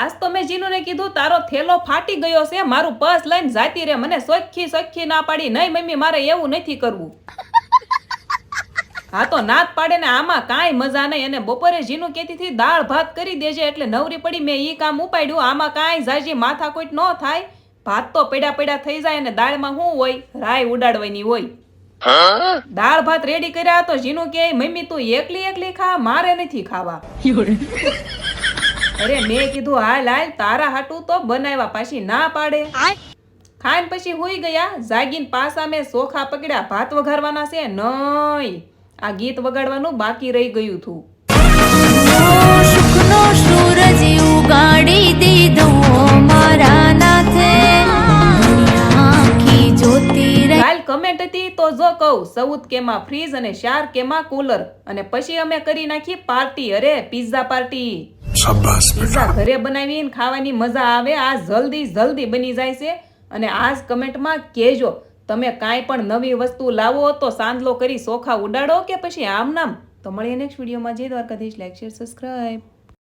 આજ તો મેં જીનુને કીધું તારો થેલો ફાટી ગયો છે, મારું પર્સ લઈને જાતી રે. મને સોખી ના પાડી, નહીં મમ્મી મારે એવું નથી કરવું. હા તો નાત પાડે ને, આમાં કાંઈ મજા નહીં. અને બપોરે જીનું કહેતી હતી દાળ ભાત કરી દેજે, એટલે નવરી પડી મેં ઈ કામ ઉપાડ્યું. આમાં કાંઈ જાજી માથાકૂટ ન થાય, ભાત તો પડ્યા થઈ જાય. અને દાળમાં શું હોય, રાય ઉડાડવાની હોય. દાળ ભાત રેડી કર્યા તો જીનું કે મમ્મી તું એકલી ખા, મારે નથી ખાવા. અરે મેં કીધું હાલ તારા હાટું તો બનાવ્યા, પાછી ના પાડે. ખાઈને પછી હુઈ ગયા. જાગીને પાછા મેં ચોખા પકડ્યા, ભાત વઘારવાના છે. નહીં, આ ગીત વગાડવાનું બાકી રહી ગયું હતું. સુખનો સૂરજ ઉગાડી દીધો મારા નાથે, આખી જોતી રહી. કાલ કમેન્ટ હતી તો જો કહું, સૌથ કેમાં ફ્રીજ અને શાર કેમાં કુલર. અને પછી અમે કરી નાખી પાર્ટી. અરે પિઝા પાર્ટી. પિઝા ઘરે બનાવીને ખાવાની મજા આવે. આ જલ્દી બની જાય છે. અને આજ કમેન્ટમાં કહેજો તમે કાંઈ પણ નવી વસ્તુ લાવો તો સાંદલો કરી ચોખા ઉડાડો કે પછી આમ નામ. તો મળીએ નેક્સ્ટ વિડીયોમાં. જય દ્વારકાધીશ. Like share subscribe.